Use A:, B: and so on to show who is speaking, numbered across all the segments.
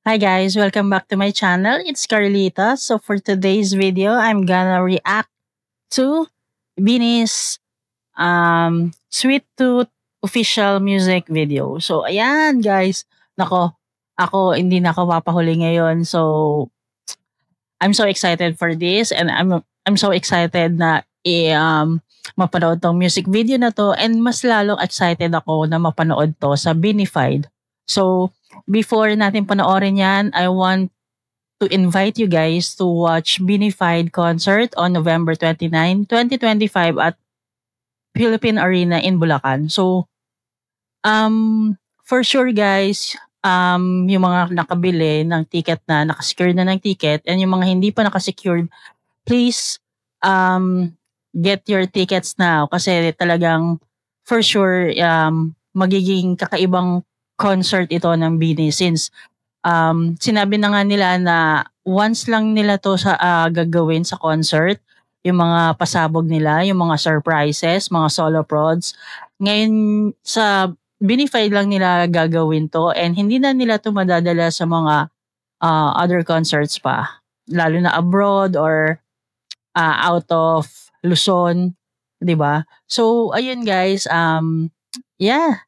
A: Hi guys, welcome back to my channel. It's Carlita. So for today's video, I'm gonna react to Beanie's Sweet Tooth official music video. So ayan guys, nako, ako hindi na ako papahuli ngayon. So I'm so excited for this and I'm so excited na mapanood tong music video na to, and mas lalong excited ako na mapanood to sa Beanified. So before natin panoorin yan, I want to invite you guys to watch Beanified concert on November 29, 2025 at Philippine Arena in Bulacan. So for sure guys, yung mga nakabili ng ticket na, nakasecure na ng ticket, and yung mga hindi pa nakasecured, please get your tickets now kasi talagang for sure magiging kakaibang concert ito ng Beanie, since sinabi na nga nila na once lang nila to sa gagawin sa concert, yung mga pasabog nila, yung mga surprises, mga solo prods. Ngayon sa Beanified lang nila gagawin to, and hindi na nila to madadala sa mga other concerts pa, lalo na abroad or out of Luzon, 'di ba? So ayun guys, yeah,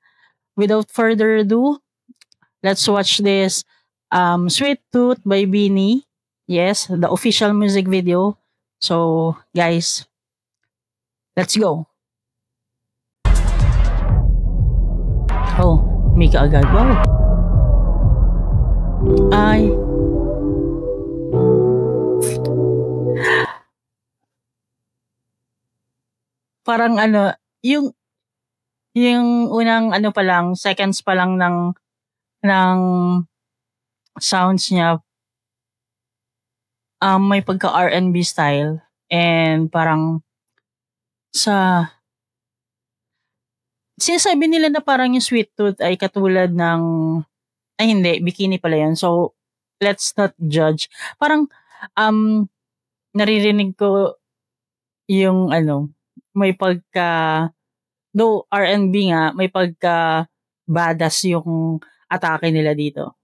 A: without further ado, let's watch this Sweet Tooth by Beanie. Yes, the official music video. So guys, let's go. Oh, Mika agad. Wow. Ay. Parang ano, yung unang ano pa lang, seconds pa lang ng sounds niya, may pagka R&B style, and parang sinasabi nila na parang yung Sweet Tooth ay katulad ng, ay hindi, Bikini pala yan. So let's not judge. Parang naririnig ko yung ano, may pagka, though R&B nga, may pagka badass yung atake nila dito.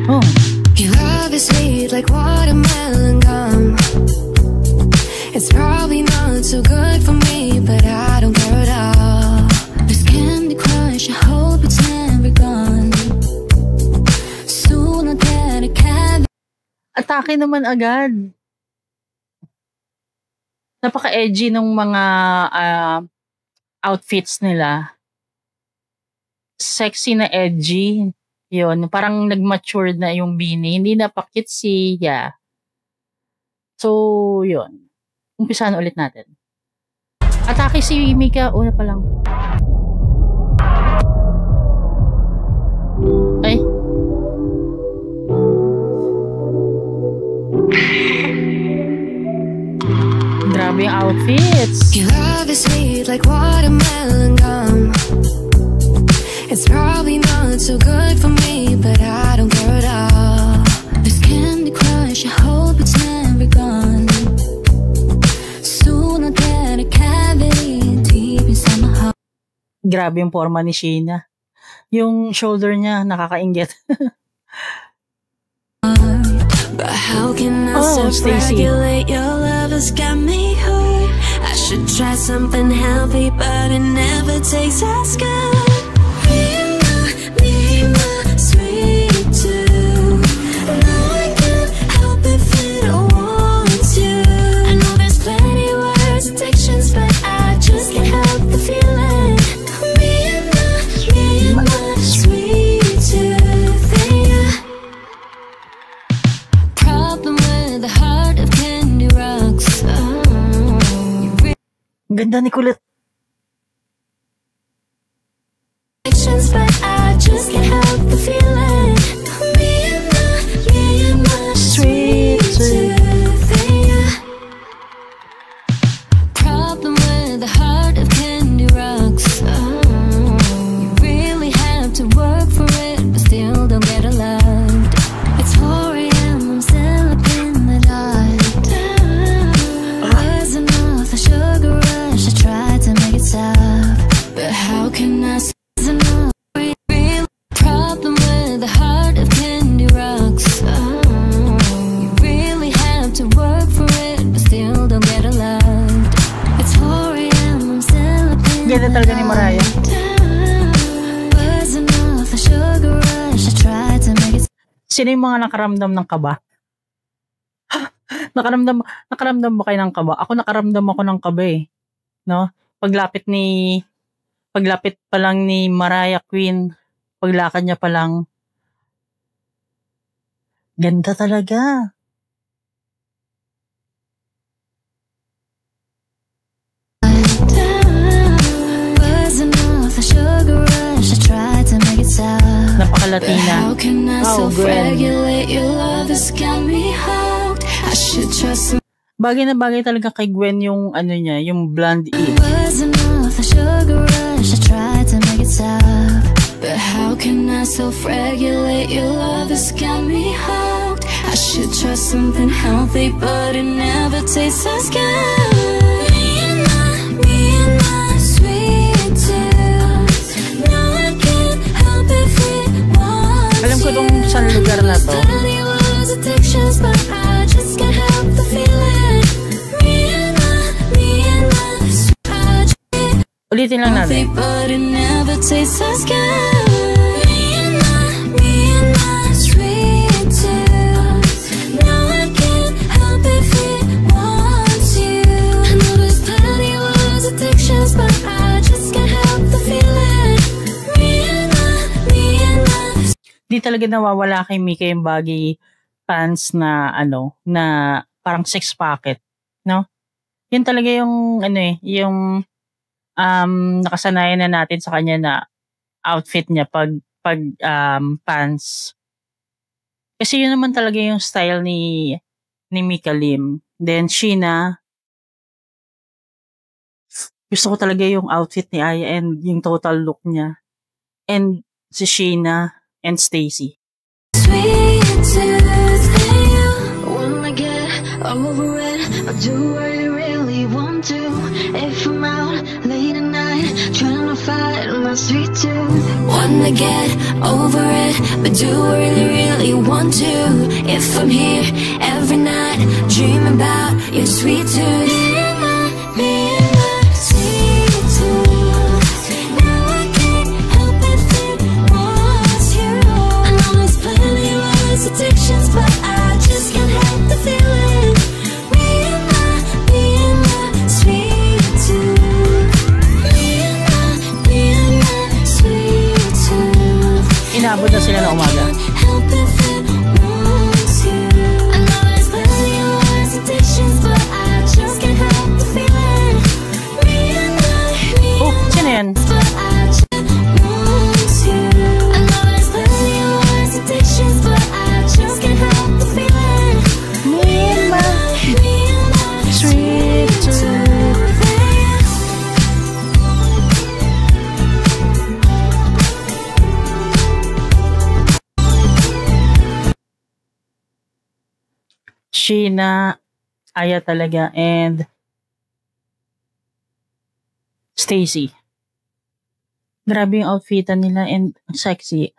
A: Oh.
B: Your love is sweet like watermelon gum. It's probably not so good for me, but I don't care at all. This Candy Crush, I hope it's never gone. Soon I'll get a cab.
A: Atake naman agad. Napaka-edgy ng mga outfits nila. Sexy na edgy. Yun, parang nag-mature na yung Beanie. Hindi na pa-cutesy. Yeah. So, yun. Umpisahan ulit natin. Atake si Mika. Una pa lang. Ay. Grabe yung outfits.
B: Your love is sweet like watermelon gum. It's probably not so good for me, but I don't care at all. This Candy Crush, I hope it's never gone. Soon I'll get a cavity deep inside my heart.
A: Grabe yung forma ni Sheena. Yung shoulder niya, nakakainggit.
B: But how can I self-regulate? Your love has got me hooked. I should try something healthy, but it never tastes as good. Be my sweet tooth. No, I can't help it if I don't want to. I know there's plenty worse addictions, but I just can't help the feeling. Me and my sweet tooth, yeah. Problem with the heart of candy rocks.
A: Ganda ni Kulit.
B: But I just can't help the feeling. Me and my sweet tooth, yeah. Problem with the heart of candy rocks. You really have to work for it, but still don't get allowed. It's 4 AM, I'm still up in the dark. There's enough a sugar rush, I tried to make it stop, but how can I? Enough.
A: Sino yung mga nakaramdam ng kaba? Nakaramdam ba kayo ng kaba? Ako nakaramdam ako ng kaba eh. No? Paglapit pa lang ni Mariah Queen, paglakad niya pa lang, ganda talaga.
B: Buzzing off the sugar rush, I tried to make it stop.
A: Napaka-Latina.
B: How can I
A: Oh, Gwen.
B: self-regulate? Your love has got me hooked. I should trust.
A: Bagay na bagay talaga kay Gwen yung ano niya, yung blonde it.
B: Buzzing off the sugar rush, I tried to make it stop. But how can I self-regulate? Your love has got me hooked. I should try something healthy, but it never tastes as good. Me and my sweet tooth. No, I can't help if it wants
A: Alam ko tong
B: you.
A: saan lugar na to.
B: Dirty words, addictions, but I just can't help the feeling. Me and my sweet.
A: Ulitin lang natin.
B: But it never tastes as good. Me and my sweet tooth. No, I can't help if it wants you. I know there's plenty words, addictions, but I just can't help the feeling. Me and my.
A: Di talaga nawawala kay Mika yung baggy pants na ano, na parang six pocket, no? Yun talaga yung ano eh, yung nakasanayan na natin sa kanya na outfit niya pag pants. Kasi yun naman talaga yung style ni Mika Lim. Then Sheena, gusto ko talaga yung outfit ni Aya and yung total look niya. And si Sheena and Stacy.
B: Sweet tooth, and you wanna get over it, but do I really want to? If I'm out late at night, trying to fight my sweet tooth. Wanna get over it, but do I really want to? If I'm here every night, dreaming about your sweet tooth. Me and my sweet tooth. Now I can't help if it wants you. I know there's plenty worse addictions, but I just can't help the feeling. Me and my sweet tooth. Me and my sweet tooth.
A: Inabot na sila na umaga.
B: Can't help if it wants you. I know there's plenty worse addictions, but I just can't help the feeling. Me and
A: Oh, sino yan?
B: but I just want you. I know there's plenty worse addictions, but I just can't help the feeling. Me and my
A: Sweet tooth. Sheena, Aya talaga, and Stacy. Grabe yung outfitan nila and sexy.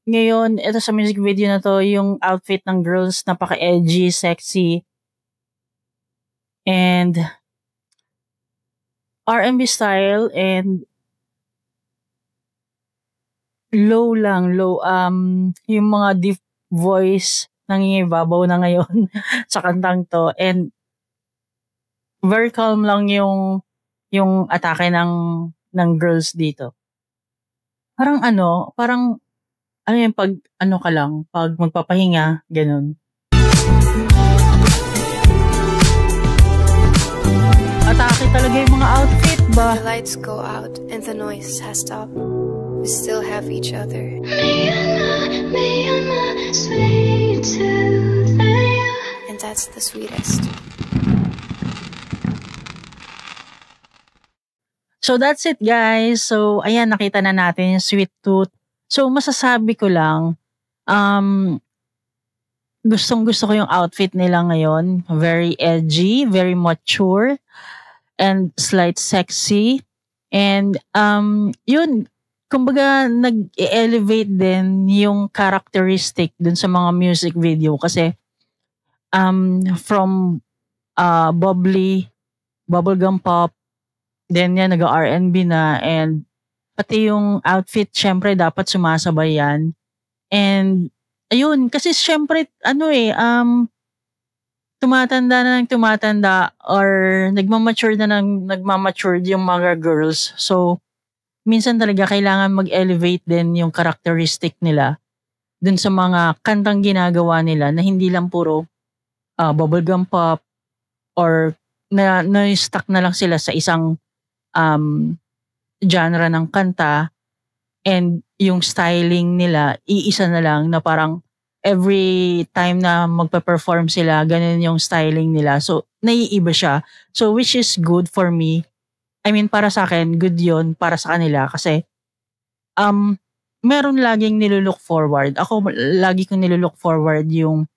A: Ngayon, ito sa music video na to, yung outfit ng girls, napaka-edgy, sexy, and R&B style, and low, yung mga deep voice, nangingibabaw na ngayon sa kantang to, and very calm lang yung atake ng girls dito. Parang yung pag ka lang, pag magpapahinga, ganun. Atake talaga yung mga outfit ba?
C: The lights go out and the noise has stopped. We still have each other.
B: Me and my sweet tooth.
C: And that's the sweetest.
A: So that's it guys. So ayan, nakita na natin yung sweet tooth. So masasabi ko lang, gustong gusto ko yung outfit nila ngayon. Very edgy, very mature, and slight sexy. And yun, kumbaga nag-elevate din yung characteristic dun sa mga music video. Kasi from bubbly, bubblegum pop, then yan, nag-R&B na, and pati yung outfit, syempre, dapat sumasabay yan. And ayun, kasi syempre tumatanda na ng tumatanda or nagmamature na ng nagmamature yung mga girls. So, minsan talaga kailangan mag-elevate din yung characteristic nila dun sa mga kantang ginagawa nila na hindi lang puro bubblegum pop or na-stuck na lang sila sa isang um, genre ng kanta and yung styling nila iisa na lang na parang every time na magpa-perform sila ganun yung styling nila. So, naiiba siya. So, which is good for me. I mean, para sa akin, good yun para sa kanila kasi um, meron laging nilulook forward. Ako, lagi kong nilulook forward yung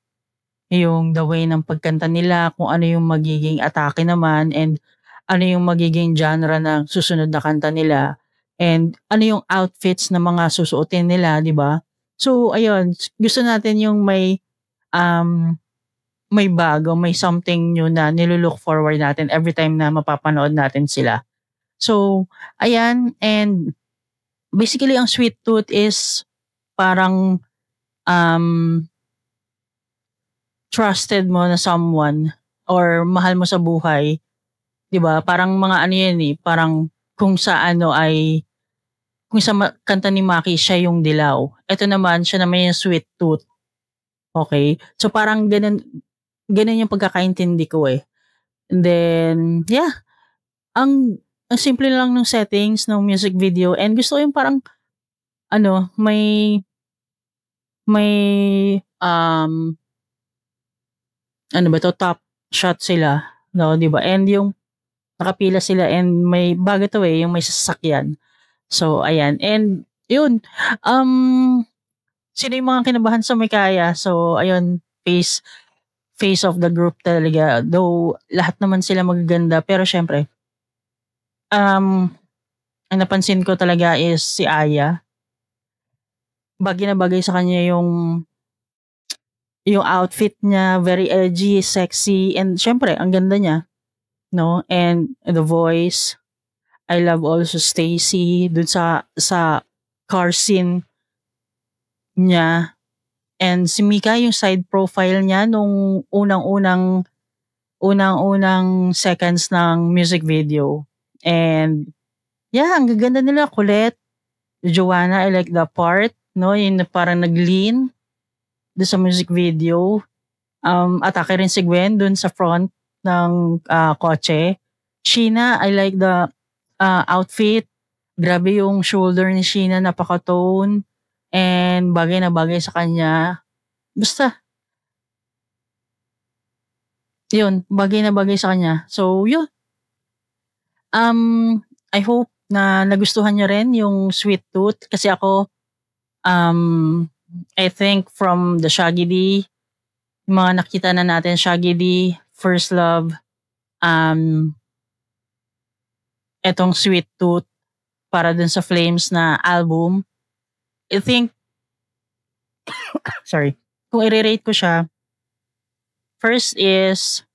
A: the way ng pagkanta nila, kung ano yung magiging atake naman and ano yung magiging genre ng susunod na kanta nila and ano yung outfits na mga susuotin nila, 'di ba? So ayun, gusto natin yung um may bago, may something new na nilulook forward natin every time na mapapanood natin sila. So ayan, and basically ang Sweet Tooth is parang um trusted mo na someone or mahal mo sa buhay, 'di ba? Parang mga ano 'yan eh, parang kung sa ano ay kung sa kanta ni Maki siya yung dilaw. Ito naman siya naman yung sweet tooth. Okay? So parang ganun yung pagkakaintindi ko eh. And then yeah, ang simple lang ng settings ng music video and gusto ko yung parang may ano ba to, top shot sila, no, 'di ba? And yung nakapila sila and may bago to eh, yung may sasakyan. So ayan, and yun, um sino yung mga kinabahan sa Mikaya? So ayun, face of the group talaga. Though lahat naman sila magaganda pero syempre um ang napansin ko talaga is si Aya. Bagay na bagay sa kanya yung outfit niya, very edgy, sexy, and syempre ang ganda niya, no? And the voice. I love also Stacy dun sa car scene niya. And si Mika yung side profile niya nung unang-unang seconds ng music video. And yeah, ang gaganda nila, kulit. Joanna, I like the part, no? Yung parang nag-lean doon sa music video. Atake rin si Gwen doon sa front ng kotse. Sheena, I like the outfit. Grabe yung shoulder ni Sheena, napaka-tone. And bagay na bagay sa kanya. Basta, yun, bagay na bagay sa kanya. So, yun. I hope na nagustuhan niyo rin yung Sweet Tooth. Kasi ako, I think from the Shaggy D, yung mga nakita na natin, Shaggy D, First Love, etong Sweet Tooth, para dun sa Flames na album, I think, sorry, kung i-rate ko siya, first is,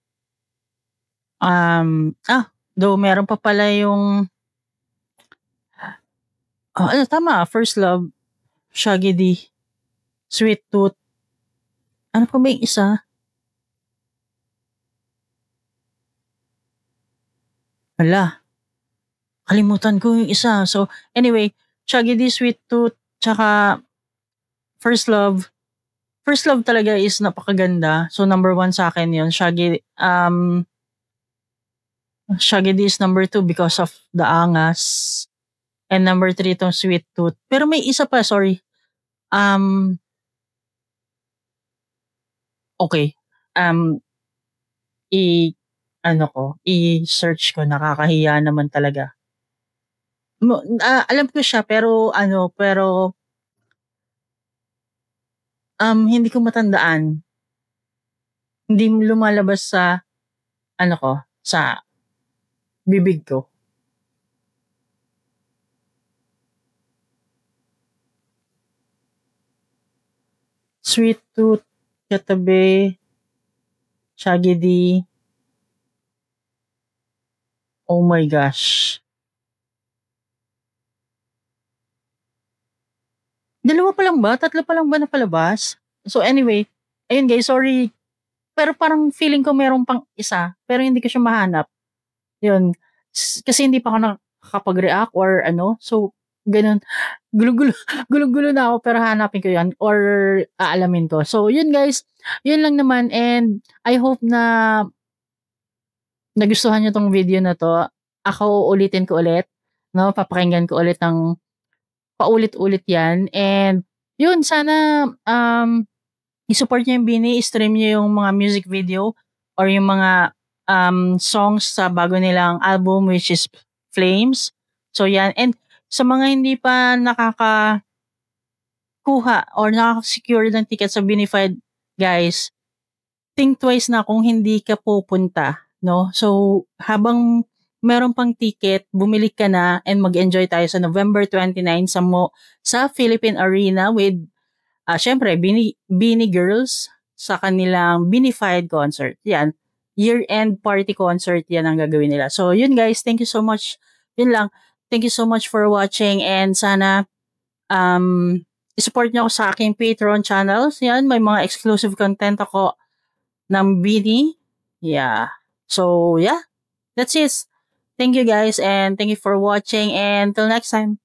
A: though meron pa pala yung, tama, First Love, Shaggy D, Sweet Tooth, ano pa ba yung isa? Hala, kalimutan ko yung isa. So, anyway, Shaggy D, Sweet Tooth, tsaka First Love. First Love talaga is napakaganda. So, number 1 sa akin yun. Shaggy D is number 2 because of the angas. And number 3 itong Sweet Tooth. Pero may isa pa, sorry. Okay. I-search ko, nakakahiya naman talaga. Alam ko siya pero hindi ko matandaan. Hindi lumalabas sa sa bibig ko. Sweet Tooth, katabi, Shaggy D. Oh my gosh. Dalawa pa lang ba? Tatlo pa lang ba napalabas? So anyway, ayun guys, sorry. Pero parang feeling ko meron pang isa, pero hindi ko siya mahanap. Yun. Kasi hindi pa ako nakakapag-react or ano. So, ganun. Gulo-gulo, gulo-gulo na ako pero hanapin ko yan or aalamin ko. So, yun guys. Yun lang naman and I hope na nagustuhan nyo tong video na to. Ako ulitin ko ulit. No? Papakinggan ko ulit ng paulit-ulit yan. And yun, sana i-support nyo yung Bini, i-stream nyo yung mga music video or yung mga songs sa bago nilang album which is Flames. So yan. And sa mga hindi pa nakakakuha or nakaka-secure ng ticket sa Binified, guys, think twice na kung hindi ka pupunta. No? So habang meron pang ticket, bumili ka na and mag-enjoy tayo sa November 29 sa Philippine Arena with syempre, Bini Girls sa kanilang Binified concert. Yan. Year-end party concert yan ang gagawin nila. So, yun guys. Thank you so much. Yun lang. Thank you so much for watching and sana i-support nyo ako sa aking Patreon channels. Yan. May mga exclusive content ako ng Bini. Yeah. So, yeah. That's it. Thank you guys and thank you for watching and till next time.